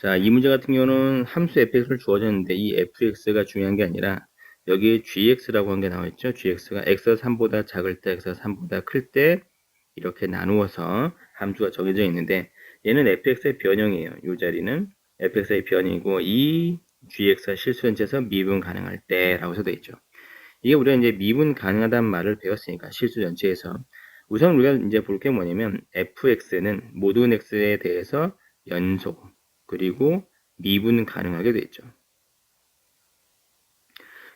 자, 이 문제 같은 경우는 함수 fx를 주어졌는데 이 fx가 중요한 게 아니라 여기에 gx라고 한 게 나와 있죠. gx가 x가 3보다 작을 때, x가 3보다 클 때 이렇게 나누어서 함수가 정해져 있는데 얘는 fx의 변형이에요. 이 자리는 fx의 변이고 이 gx가 실수전체에서 미분 가능할 때라고 써져 있죠. 이게 우리가 이제 미분 가능하다는 말을 배웠으니까 실수전체에서 우선 우리가 이제 볼 게 뭐냐면 fx는 모든 x에 대해서 연속 그리고 미분 가능하게 되죠.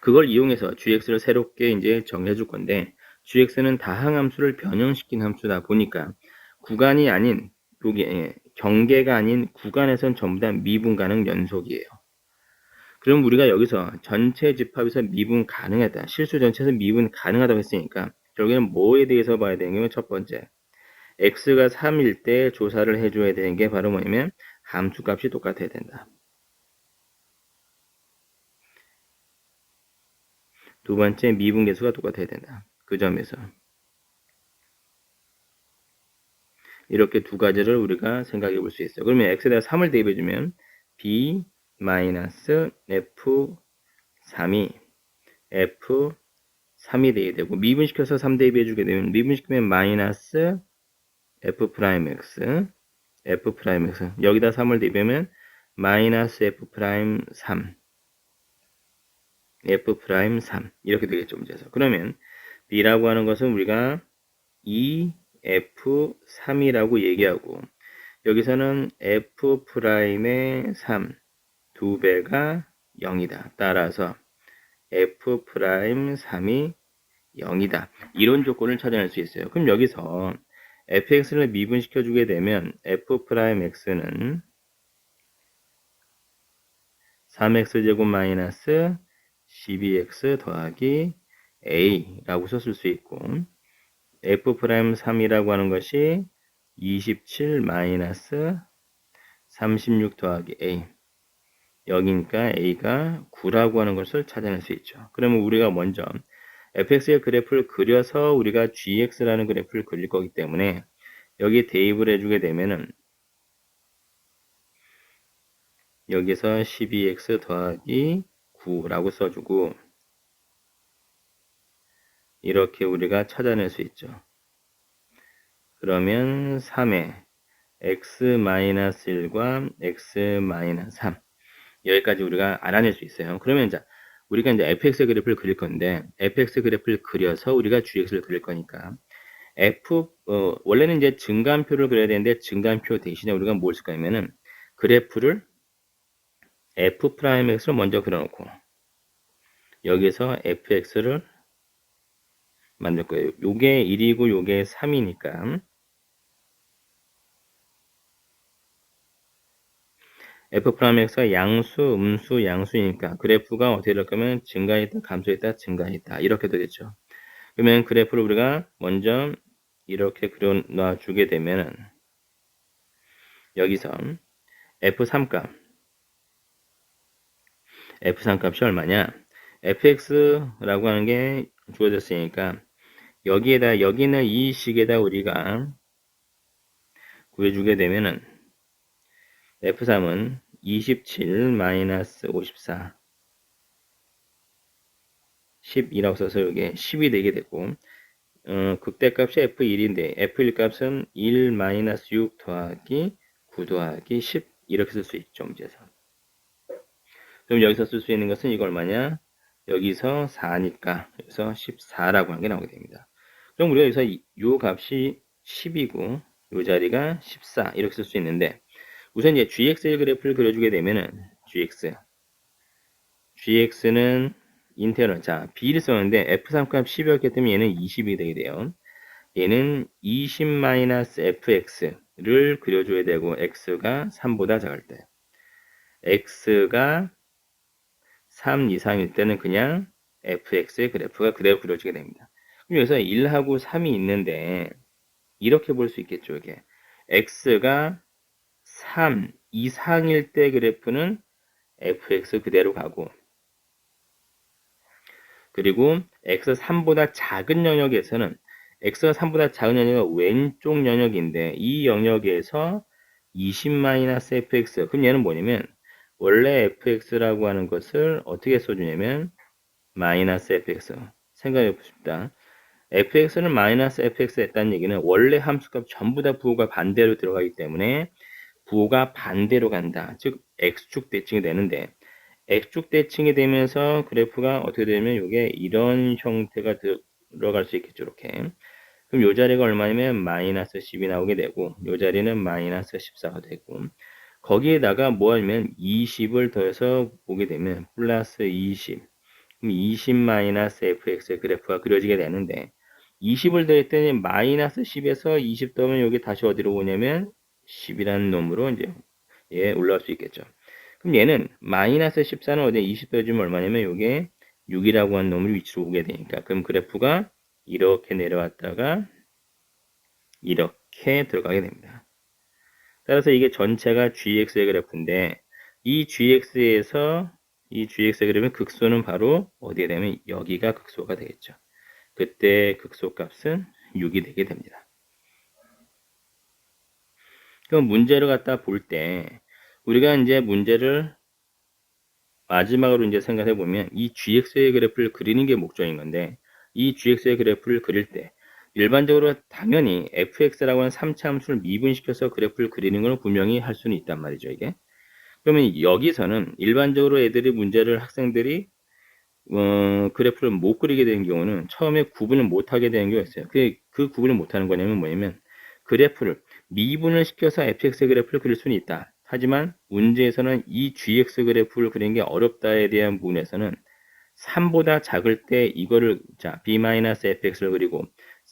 그걸 이용해서 gx를 새롭게 이제 정해 줄 건데 gx는 다항함수를 변형시킨 함수다 보니까 구간이 아닌 여기 경계가 아닌 구간에선 전부 다 미분 가능 연속이에요. 그럼 우리가 여기서 전체 집합에서 미분 가능하다. 실수 전체에서 미분 가능하다고 했으니까 결국에는 뭐에 대해서 봐야 되는 게 첫 번째. x가 3일 때 조사를 해줘야 되는 게 바로 뭐냐면 함수값이 똑같아야 된다. 두 번째 미분계수가 똑같아야 된다. 그 점에서 이렇게 두 가지를 우리가 생각해 볼 수 있어요. 그러면 x에다가 3을 대입해주면 b f3이 f3이 돼야 되고 미분시켜서 3 대입해주게 되면 미분시키면 마이너스 f'x f'x 여기다 3을 대입하면 마이너스 f'3 f'3 이렇게 되겠죠 문제에서. 그러면 b라고 하는 것은 우리가 2f3이라고 얘기하고 여기서는 f'의 3 2배가 0이다. 따라서 f'3이 0이다. 이런 조건을 찾아낼 수 있어요. 그럼 여기서 fx를 미분시켜 주게 되면 f'x는 3x제곱 마이너스 12x 더하기 a라고 썼을 수 있고 f'3이라고 하는 것이 27 마이너스 36 더하기 a 여기니까 a가 9라고 하는 것을 찾아낼 수 있죠. 그러면 우리가 먼저 fx의 그래프를 그려서 우리가 gx라는 그래프를 그릴 거기 때문에 여기 대입을 해주게 되면은 여기서 12x 더하기 9라고 써주고 이렇게 우리가 찾아낼 수 있죠. 그러면 3에 x-1과 x-3 여기까지 우리가 알아낼 수 있어요. 그러면 우리가 이제 fx 그래프를 그릴 건데 fx 그래프를 그려서 우리가 gx를 그릴 거니까 원래는 이제 증가함표를 그려야 되는데 증가함표 대신에 우리가 뭘 쓸 거냐면은 그래프를 f'x로 먼저 그려놓고 여기서 fx를 만들 거예요. 요게 1이고 요게 3이니까 f'x가 양수, 음수, 양수이니까 그래프가 어떻게 될 거면 증가했다, 감소했다, 증가했다 이렇게 되겠죠. 그러면 그래프를 우리가 먼저 이렇게 그려놔 주게 되면은 여기서 f3값이 얼마냐? fx라고 하는 게 주어졌으니까 여기는 이 식에다 우리가 구해주게 되면은 F3은 27 마이너스 54 12라고 써서 여기 10이 되게 되고 극대값이 F1인데 F1 값은 1 마이너스 6 더하기 9 더하기 10 이렇게 쓸 수 있죠 문제에서. 그럼 여기서 쓸 수 있는 것은 이거 얼마냐? 여기서 4니까 여기서 14라고 하는 게 나오게 됩니다. 그럼 우리가 여기서 이 값이 10이고 이 자리가 14 이렇게 쓸 수 있는데 우선 이제 gx의 그래프를 그려주게 되면은 gx는 인테그럴 b를 썼는데 f3 값 10이었기 때문에 얘는 20이 되게 돼요. 얘는 20-fx를 그려줘야 되고 x가 3보다 작을 때 x가 3 이상일 때는 그냥 fx의 그래프가 그대로 그려지게 됩니다. 그럼 여기서 1하고 3이 있는데 이렇게 볼 수 있겠죠. 이게 x가 3 이상일 때 그래프는 fx 그대로 가고 그리고 x 3보다 작은 영역에서는 x가 3보다 작은 영역은 왼쪽 영역인데 이 영역에서 20-fx. 그럼 얘는 뭐냐면 원래 fx라고 하는 것을 어떻게 써주냐면 마이너스 fx. 생각해 보십시다. fx는 마이너스 fx 했다는 얘기는 원래 함수값 전부 다 부호가 반대로 들어가기 때문에 부호가 반대로 간다. 즉 x축 대칭이 되는데 x축 대칭이 되면서 그래프가 어떻게 되면 이게 이런 형태가 들어갈 수 있겠죠. 이렇게. 그럼 이 자리가 얼마냐면 마이너스 10이 나오게 되고 이 자리는 마이너스 14가 되고 거기에다가 뭐 하면 20을 더해서 보게 되면 플러스 20. 그럼 20 마이너스 fx의 그래프가 그려지게 되는데 20을 더했더니 마이너스 10에서 20 더하면 여기 다시 어디로 오냐면 10이라는 놈으로 이제 올라올 수 있겠죠. 그럼 얘는 마이너스 14는 어디에 20 더해주면 얼마냐면 이게 6이라고 하는 놈을 위치로 오게 되니까 그럼 그래프가 이렇게 내려왔다가 이렇게 들어가게 됩니다. 따라서 이게 전체가 gx의 그래프인데 이 gx에서 이 gx의 그래프의 극소는 바로 어디에 되면 여기가 극소가 되겠죠. 그때 극소값은 6이 되게 됩니다. 그럼 문제를 갖다 볼 때 우리가 이제 문제를 마지막으로 이제 생각해 보면 이 gx의 그래프를 그리는 게 목적인 건데 이 gx의 그래프를 그릴 때 일반적으로 당연히 fx라고 하는 3차 함수를 미분시켜서 그래프를 그리는 건 분명히 할 수는 있단 말이죠, 이게. 그러면 여기서는 일반적으로 문제를 학생들이 그래프를 못 그리게 되는 경우는 처음에 구분을 못 하게 되는 경우가 있어요. 그 구분을 못 하는 거냐면 뭐냐면 그래프를 미분을 시켜서 fx 그래프를 그릴 수는 있다. 하지만 문제에서는 이 gx 그래프를 그리는 게 어렵다에 대한 부분에서는 3보다 작을 때 이거를 b-fx를 그리고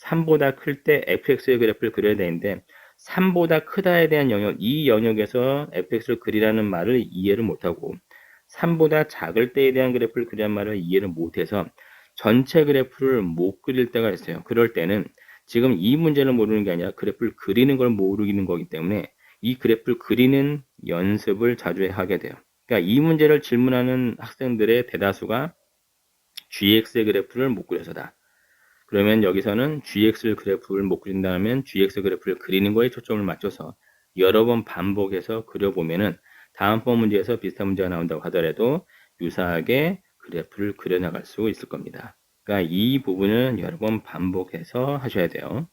3보다 클 때 fx의 그래프를 그려야 되는데 3보다 크다에 대한 영역, 이 영역에서 fx를 그리라는 말을 이해를 못하고 3보다 작을 때에 대한 그래프를 그리라는 말을 이해를 못해서 전체 그래프를 못 그릴 때가 있어요. 그럴 때는 지금 이 문제를 모르는 게 아니라 그래프를 그리는 걸 모르는 거기 때문에 이 그래프를 그리는 연습을 자주 하게 돼요. 그러니까 이 문제를 질문하는 학생들의 대다수가 gx의 그래프를 못 그려서다. 그러면 여기서는 gx를 그래프를 못 그린다면 gx 그래프를 그리는 거에 초점을 맞춰서 여러 번 반복해서 그려보면은 다음번 문제에서 비슷한 문제가 나온다고 하더라도 유사하게 그래프를 그려나갈 수 있을 겁니다. 그러니까 이 부분은 여러 번 반복해서 하셔야 돼요.